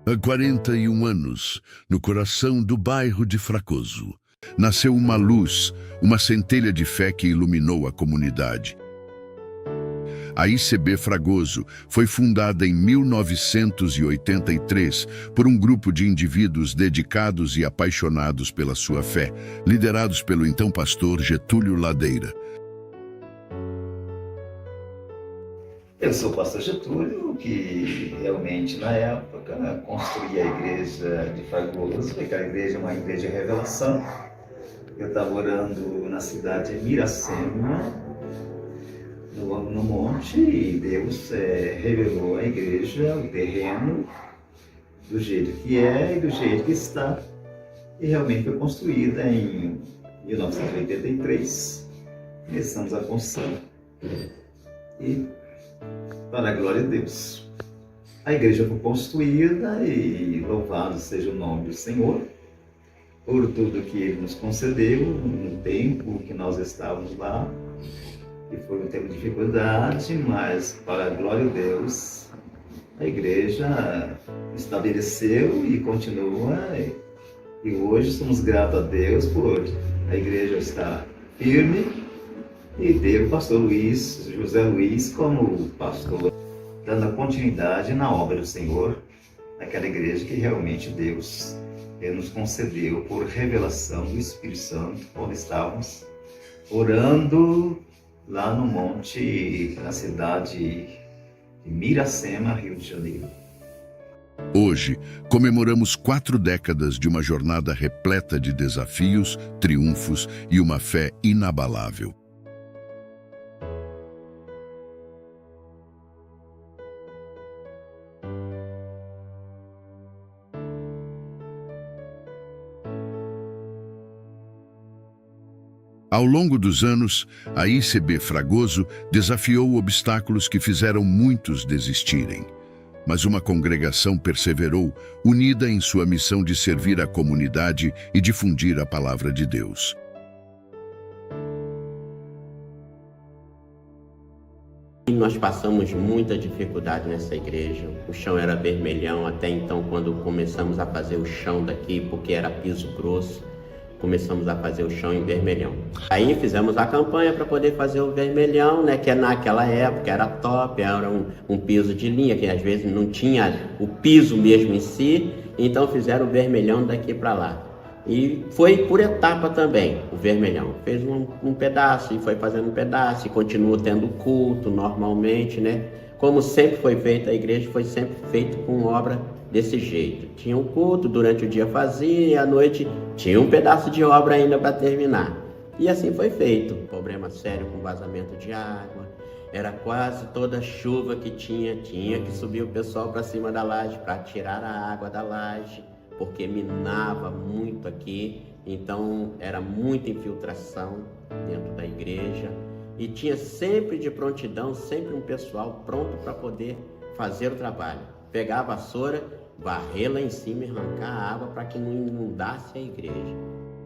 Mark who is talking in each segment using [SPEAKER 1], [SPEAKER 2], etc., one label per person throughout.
[SPEAKER 1] Há 41 anos, no coração do bairro de Fragoso, nasceu uma luz, uma centelha de fé que iluminou a comunidade. A ICB Fragoso foi fundada em 1983 por um grupo de indivíduos dedicados e apaixonados pela sua fé, liderados pelo então pastor Getúlio Ladeira.
[SPEAKER 2] Eu sou o pastor Getúlio, que realmente na época construí a igreja de Fragoso, porque a igreja é uma igreja de revelação. Eu estava orando na cidade de Miracema, no monte, e Deus revelou a igreja, o terreno, do jeito que é e do jeito que está. E realmente foi construída em 1983. Começamos a construção. E, para a glória de Deus, a igreja foi construída e louvado seja o nome do Senhor por tudo que Ele nos concedeu no tempo que nós estávamos lá. E foi um tempo de dificuldade, mas para a glória de Deus, a igreja estabeleceu e continua. E hoje somos gratos a Deus por a igreja estar firme e ter o pastor José Luiz como pastor, dando continuidade na obra do Senhor, naquela igreja que realmente Deus nos concedeu por revelação do Espírito Santo, quando estávamos orando lá no monte, na cidade de Miracema, Rio de Janeiro.
[SPEAKER 1] Hoje, comemoramos 4 décadas de uma jornada repleta de desafios, triunfos e uma fé inabalável. Ao longo dos anos, a ICB Fragoso desafiou obstáculos que fizeram muitos desistirem. Mas uma congregação perseverou, unida em sua missão de servir a comunidade e difundir a palavra de Deus.
[SPEAKER 3] Nós passamos muita dificuldade nessa igreja. O chão era vermelhão até então, quando começamos a fazer o chão daqui, porque era piso grosso. Começamos a fazer o chão em vermelhão. Aí fizemos a campanha para poder fazer o vermelhão, né? Que naquela época era top, era um piso de linha, que às vezes não tinha o piso mesmo em si, então fizeram o vermelhão daqui para lá. E foi por etapa também, o vermelhão. Fez um pedaço e foi fazendo um pedaço e continua tendo culto normalmente, né? Como sempre foi feita, a igreja foi sempre feita com obra desse jeito. Tinha um culto, durante o dia fazia, e à noite tinha um pedaço de obra ainda para terminar. E assim foi feito. Problema sério com vazamento de água. Era quase toda chuva que tinha que subir o pessoal para cima da laje para tirar a água da laje, porque minava muito aqui. Então era muita infiltração dentro da igreja. E tinha sempre de prontidão, sempre um pessoal pronto para poder fazer o trabalho. Pegar a vassoura, varrer lá em cima e arrancar a água para que não inundasse a igreja.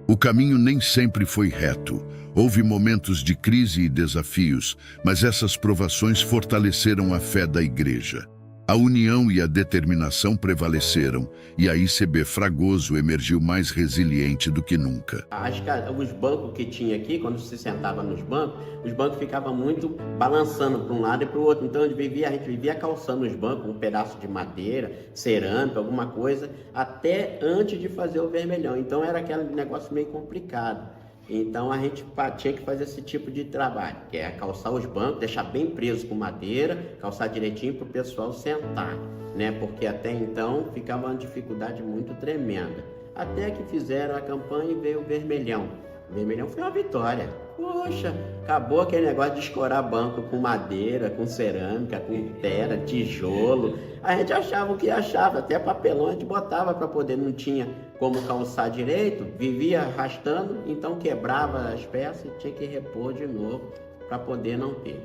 [SPEAKER 1] O caminho nem sempre foi reto. Houve momentos de crise e desafios, mas essas provações fortaleceram a fé da igreja. A união e a determinação prevaleceram e a ICB Fragoso emergiu mais resiliente do que nunca.
[SPEAKER 3] Acho que os bancos que tinha aqui, quando se sentava nos bancos, os bancos ficavam muito balançando para um lado e para o outro. Então a gente vivia calçando os bancos, um pedaço de madeira, cerâmica, alguma coisa, até antes de fazer o vermelhão. Então era aquele negócio meio complicado. Então a gente tinha que fazer esse tipo de trabalho, que é calçar os bancos, deixar bem preso com madeira, calçar direitinho para o pessoal sentar, né? Porque até então ficava uma dificuldade muito tremenda. Até que fizeram a campanha e veio o vermelhão. O vermelhão foi uma vitória. Poxa, acabou aquele negócio de escorar banco com madeira, com cerâmica, com pedra, tijolo. A gente achava o que achava, até papelão a gente botava para poder, não tinha como calçar direito, vivia arrastando, então quebrava as peças e tinha que repor de novo para poder não ter.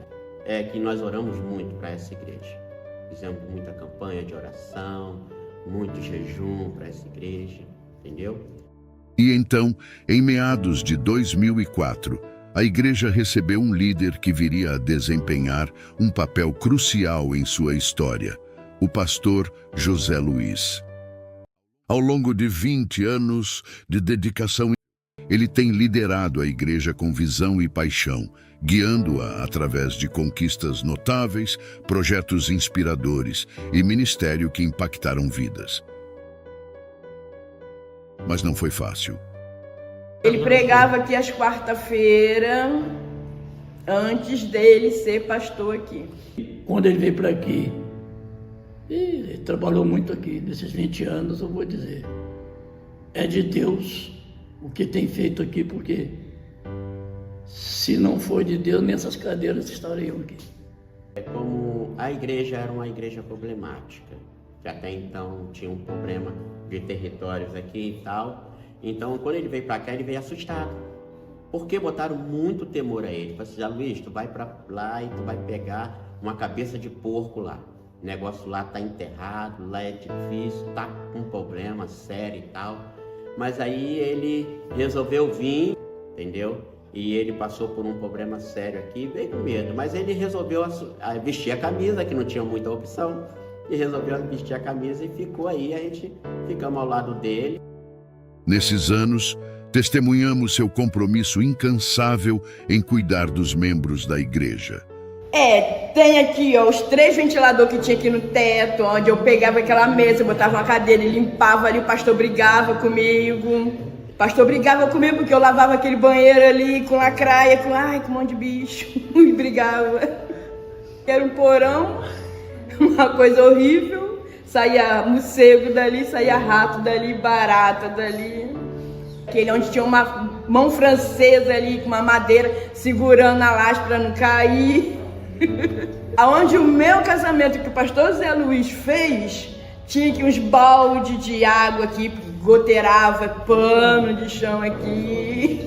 [SPEAKER 3] É que nós oramos muito para essa igreja. Fizemos muita campanha de oração, muito jejum para essa igreja, entendeu?
[SPEAKER 1] E então, em meados de 2004, a igreja recebeu um líder que viria a desempenhar um papel crucial em sua história, o pastor José Luiz. Ao longo de 20 anos de dedicação, ele tem liderado a igreja com visão e paixão, guiando-a através de conquistas notáveis, projetos inspiradores e ministério que impactaram vidas. Mas não foi fácil.
[SPEAKER 4] Ele pregava aqui às quarta-feiras, antes dele ser pastor aqui.
[SPEAKER 5] Quando ele veio para aqui, ele trabalhou muito aqui, nesses 20 anos, eu vou dizer. É de Deus o que tem feito aqui, porque se não for de Deus, nessas cadeiras estariam aqui.
[SPEAKER 3] Como a igreja era uma igreja problemática, que até então tinha um problema de territórios aqui e tal. Então, quando ele veio para cá, ele veio assustado. Porque botaram muito temor a ele. Falaram assim, Luiz, tu vai para lá e tu vai pegar uma cabeça de porco lá. O negócio lá tá enterrado, lá é difícil, tá com problema sério e tal. Mas aí ele resolveu vir, entendeu? E ele passou por um problema sério aqui, veio com medo. Mas ele resolveu vestir a camisa, que não tinha muita opção. E resolveu vestir a camisa e ficou aí, a gente ficamos ao lado dele.
[SPEAKER 1] Nesses anos, testemunhamos seu compromisso incansável em cuidar dos membros da igreja.
[SPEAKER 4] Tem aqui, ó, os 3 ventiladores que tinha aqui no teto, onde eu pegava aquela mesa, botava uma cadeira e limpava ali, o pastor brigava comigo. O pastor brigava comigo porque eu lavava aquele banheiro ali com lacraia, com um monte de bicho, e brigava. Era um porão, uma coisa horrível, saía morcego dali, saía rato dali, barata dali. Aquele onde tinha uma mão francesa ali, com uma madeira, segurando a laje para não cair. Aonde o meu casamento que o pastor Zé Luiz fez, tinha aqui uns baldes de água aqui, goteirava pano de chão aqui.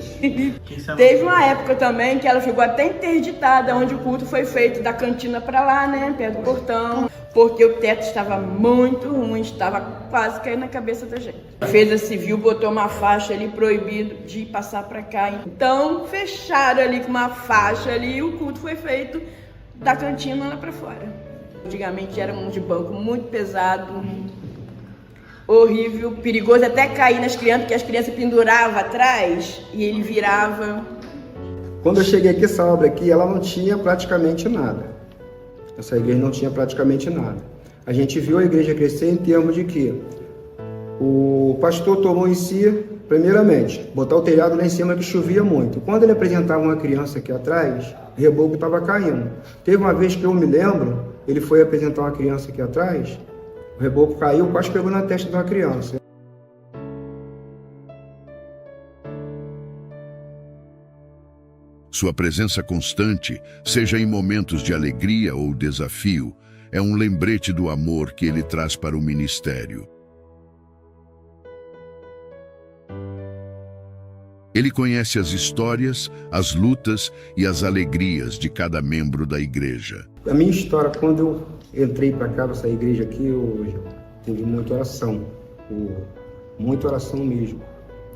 [SPEAKER 4] Teve uma época também que ela ficou até interditada, onde o culto foi feito da cantina para lá, né, perto do portão, porque o teto estava muito ruim, estava quase caindo na cabeça da gente. A Defesa Civil botou uma faixa ali proibido de passar para cá. Então fecharam ali com uma faixa ali e o culto foi feito da cantina lá para fora. Antigamente era um de banco muito pesado, horrível, perigoso até cair nas crianças, porque as crianças penduravam atrás e ele virava.
[SPEAKER 6] Quando eu cheguei aqui, essa obra aqui, ela não tinha praticamente nada. Essa igreja não tinha praticamente nada. A gente viu a igreja crescer em termos de que o pastor tomou em si, primeiramente, botar o telhado lá em cima que chovia muito. Quando ele apresentava uma criança aqui atrás, o reboco estava caindo. Teve uma vez que eu me lembro, ele foi apresentar uma criança aqui atrás, o reboco caiu, quase pegou na testa de uma criança.
[SPEAKER 1] Sua presença constante, seja em momentos de alegria ou desafio, é um lembrete do amor que ele traz para o ministério. Ele conhece as histórias, as lutas e as alegrias de cada membro da igreja.
[SPEAKER 6] A minha história, quando eu entrei para cá, essa igreja aqui, eu tive muita oração mesmo.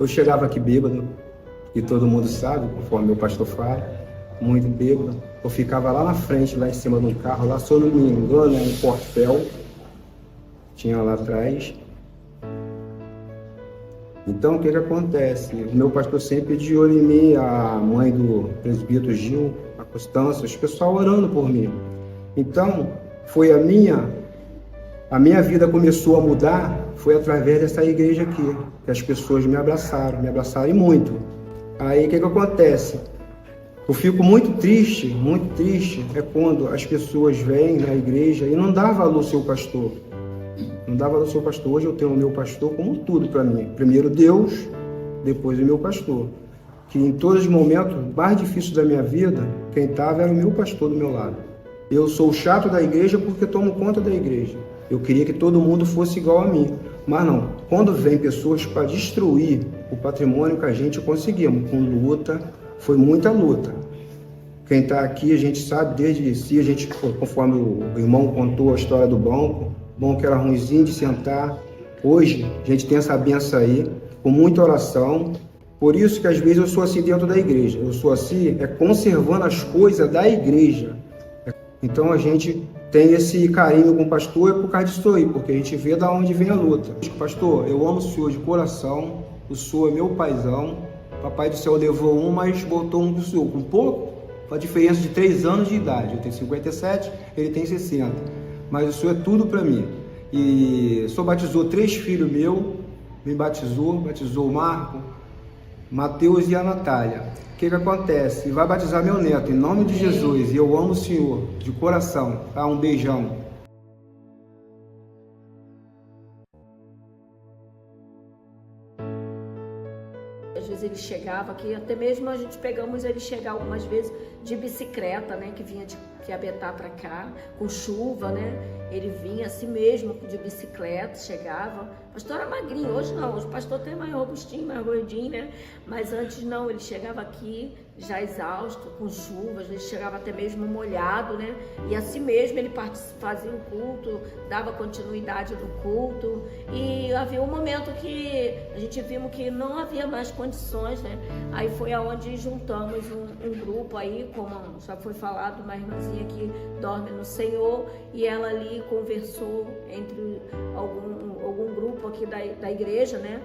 [SPEAKER 6] Eu chegava aqui bêbado, e todo mundo sabe, conforme meu pastor fala, muito bêbado. Eu ficava lá na frente, lá em cima de um carro, lá, se eu não me engano, um portel, tinha lá atrás. Então, o que acontece? O meu pastor sempre de olho em mim, a mãe do presbítero Gil, a Constância, os pessoal orando por mim. Então, foi a minha vida começou a mudar, foi através dessa igreja aqui, que as pessoas me abraçaram e muito. Aí, o que acontece? Eu fico muito triste, é quando as pessoas vêm na igreja e não dá valor ao seu pastor. Não dá valor ao seu pastor. Hoje eu tenho o meu pastor como tudo para mim. Primeiro Deus, depois o meu pastor. Que em todos os momentos mais difíceis da minha vida, quem estava era o meu pastor do meu lado. Eu sou o chato da igreja porque tomo conta da igreja. Eu queria que todo mundo fosse igual a mim. Mas não, quando vem pessoas para destruir o patrimônio que a gente conseguimos, com luta, foi muita luta. Quem está aqui, a gente sabe desde si, a gente, conforme o irmão contou a história do banco que era ruimzinho de sentar. Hoje, a gente tem essa benção aí, com muita oração. Por isso que às vezes eu sou assim dentro da igreja. Eu sou assim, conservando as coisas da igreja. Então a gente tem esse carinho com o pastor é por causa disso aí, porque a gente vê da onde vem a luta. Pastor, eu amo o senhor de coração, o senhor é meu paizão, papai do céu levou um, mas botou um do senhor, com pouco, a diferença de 3 anos de idade, eu tenho 57, ele tem 60, mas o senhor é tudo para mim. E o senhor batizou 3 filhos meus, me batizou o Marco, Mateus e a Natália. O que acontece? Vai batizar meu neto, em nome de Jesus, e eu amo o senhor, de coração, tá? Um beijão.
[SPEAKER 7] Às vezes ele chegava aqui, até mesmo a gente pegamos ele chegar algumas vezes de bicicleta, né, que vinha de Piabetá para cá, com chuva, né, ele vinha assim mesmo de bicicleta, chegava. O pastor era magrinho, hoje não, hoje o pastor tem mais robustinho, mais gordinho, né, mas antes não, ele chegava aqui já exausto, com chuva, às vezes chegava até mesmo molhado, né, e assim mesmo ele fazia o culto, dava continuidade no culto, e havia um momento que a gente viu que não havia mais condições, né, aí foi aonde juntamos um grupo aí, como já foi falado, uma irmãzinha que dorme no Senhor, e ela ali conversou entre algum grupo aqui da igreja, né,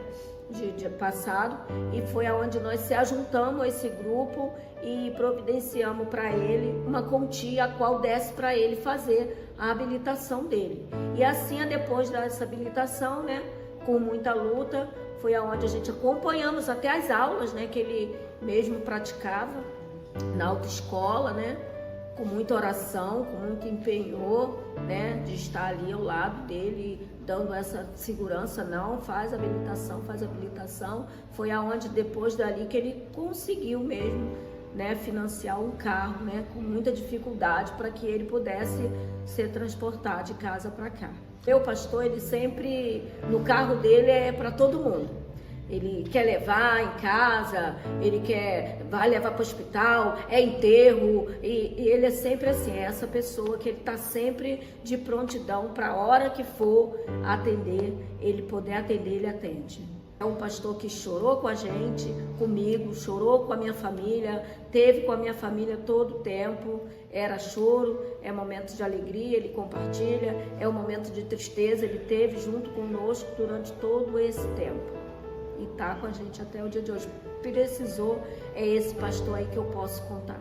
[SPEAKER 7] de passado, e foi aonde nós se ajuntamos a esse grupo e providenciamos para ele uma quantia a qual desse para ele fazer a habilitação dele. E assim, depois dessa habilitação, né, com muita luta, foi aonde a gente acompanhamos até as aulas, né, que ele mesmo praticava na autoescola, né, com muita oração, com muito empenho, né, de estar ali ao lado dele, dando essa segurança, não, faz habilitação. Foi aonde depois dali que ele conseguiu mesmo, né, financiar um carro, né, com muita dificuldade para que ele pudesse ser transportado de casa para cá. Meu pastor, ele sempre, no carro dele é para todo mundo. Ele quer levar em casa, vai levar para o hospital, é enterro, e ele é sempre assim, é essa pessoa que ele está sempre de prontidão para a hora que for atender, ele poder atender, ele atende. É um pastor que chorou com a gente, comigo, chorou com a minha família, teve com a minha família todo o tempo, era choro, é momento de alegria, ele compartilha, é um momento de tristeza, ele teve junto conosco durante todo esse tempo. E tá com a gente até o dia de hoje. Precisou, é esse pastor aí que eu posso contar.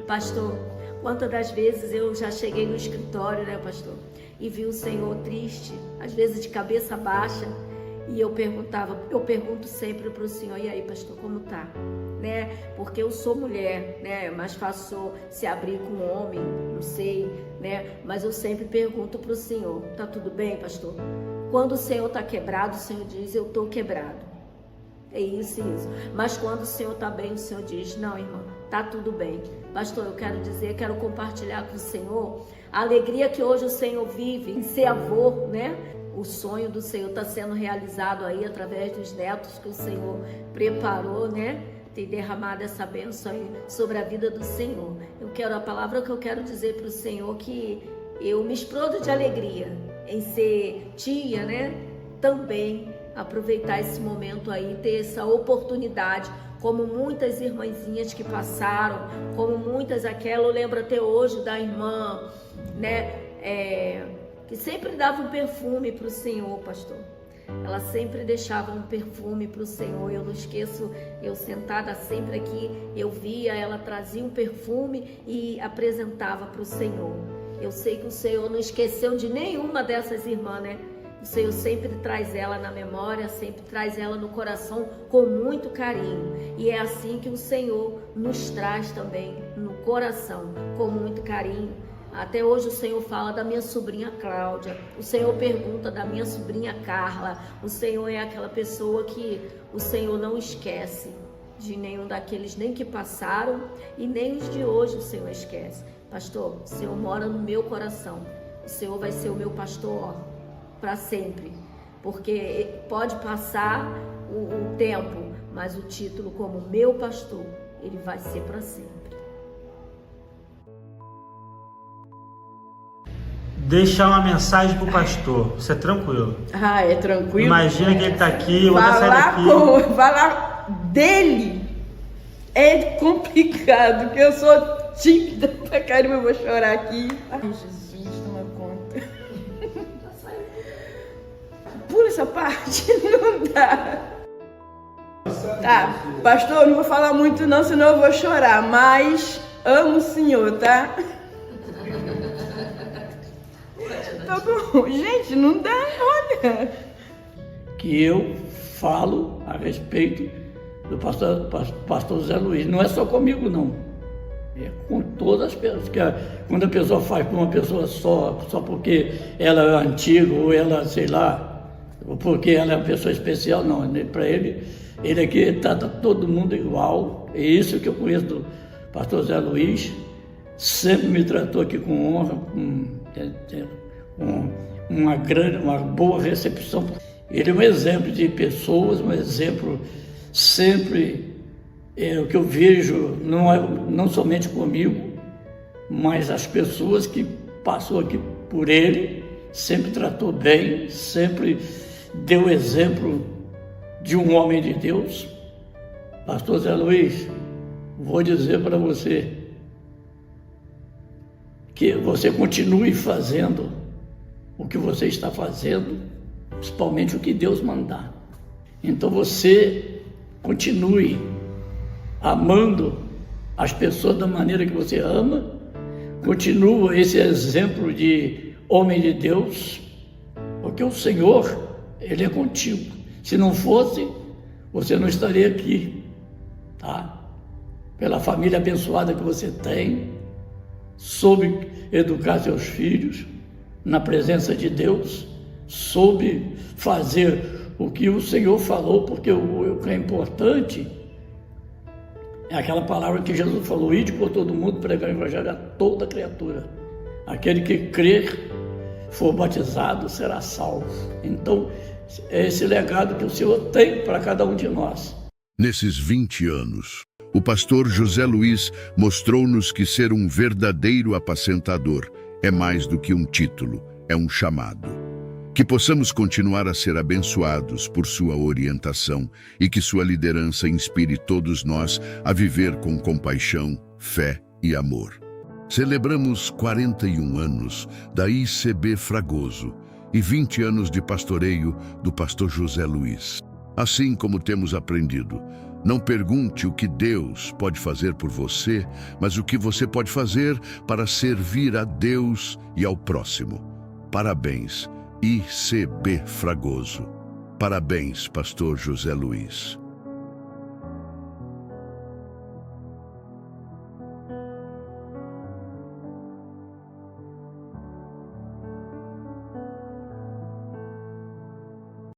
[SPEAKER 7] Pastor, quantas das vezes eu já cheguei no escritório, né, pastor, e vi o Senhor triste, às vezes de cabeça baixa, e eu pergunto sempre para o Senhor, e aí, pastor, como tá? Né? Porque eu sou mulher, né? É mais fácil se abrir com um homem, não sei, né? Mas eu sempre pergunto para o Senhor, tá tudo bem, pastor? Quando o Senhor tá quebrado, o Senhor diz, eu tô quebrado. É isso. Mas quando o Senhor está bem, o Senhor diz, não, irmã, tá tudo bem. Pastor, eu quero compartilhar com o Senhor a alegria que hoje o Senhor vive em ser avô, né? O sonho do Senhor está sendo realizado aí através dos netos que o Senhor preparou, né? Tem derramado essa bênção aí sobre a vida do Senhor. A palavra que eu quero dizer para o Senhor que eu me explodo de alegria em ser tia, né? Também aproveitar esse momento aí, ter essa oportunidade, como muitas irmãzinhas que passaram, como muitas eu lembro até hoje da irmã, né, que sempre dava um perfume para o Senhor, pastor. Ela sempre deixava um perfume para o Senhor, eu não esqueço, eu sentada sempre aqui, eu via, ela trazia um perfume e apresentava para o Senhor. Eu sei que o Senhor não esqueceu de nenhuma dessas irmãs, né? O Senhor sempre traz ela na memória, sempre traz ela no coração com muito carinho. E é assim que o Senhor nos traz também no coração, com muito carinho. Até hoje o Senhor fala da minha sobrinha Cláudia, o Senhor pergunta da minha sobrinha Carla. O Senhor é aquela pessoa que o Senhor não esquece de nenhum daqueles, nem que passaram e nem os de hoje o Senhor esquece. Pastor, o Senhor mora no meu coração, o Senhor vai ser o meu pastor, para sempre, porque pode passar o tempo, mas o título como meu pastor, ele vai ser para sempre.
[SPEAKER 8] Deixar uma mensagem pro pastor, isso é tranquilo.
[SPEAKER 4] Ah, é tranquilo?
[SPEAKER 8] Imagina que ele tá aqui, eu vou sair daqui.
[SPEAKER 4] Falar dele é complicado, porque eu sou tímida pra caramba, eu vou chorar aqui. Ai, Jesus, não essa parte? Não dá. Tá, pastor, não vou falar muito não, senão eu vou chorar, mas amo o senhor, tá? Tá bom. Gente, não dá, olha.
[SPEAKER 5] Que eu falo a respeito do pastor Zé Luiz. Não é só comigo, não. É com todas as pessoas. Quando a pessoa faz com uma pessoa só porque ela é antiga ou ela, sei lá, ou porque ela é uma pessoa especial, não. Para ele aqui trata todo mundo igual. É isso que eu conheço do pastor Zé Luiz. Sempre me tratou aqui com honra, com uma boa recepção. Ele é um exemplo de pessoas, um exemplo sempre, o que eu vejo, não somente comigo, mas as pessoas que passou aqui por ele, sempre tratou bem, sempre deu exemplo de um homem de Deus. Pastor Zé Luiz, vou dizer para você que você continue fazendo o que você está fazendo, principalmente o que Deus mandar. Então você continue amando as pessoas da maneira que você ama, continua esse exemplo de homem de Deus, porque o Senhor, Ele é contigo. Se não fosse, você não estaria aqui, tá? Pela família abençoada que você tem, soube educar seus filhos na presença de Deus, soube fazer o que o Senhor falou, porque o que é importante é aquela palavra que Jesus falou: ide por todo mundo, pregar o evangelho a toda criatura. Aquele que crer, for batizado, será salvo. Então, é esse legado que o Senhor tem para cada um de nós.
[SPEAKER 1] Nesses 20 anos, o pastor José Luiz mostrou-nos que ser um verdadeiro apacentador é mais do que um título, é um chamado. Que possamos continuar a ser abençoados por sua orientação e que sua liderança inspire todos nós a viver com compaixão, fé e amor. Celebramos 41 anos da ICB Fragoso e 20 anos de pastoreio do pastor José Luiz. Assim como temos aprendido, não pergunte o que Deus pode fazer por você, mas o que você pode fazer para servir a Deus e ao próximo. Parabéns, ICB Fragoso. Parabéns, pastor José Luiz.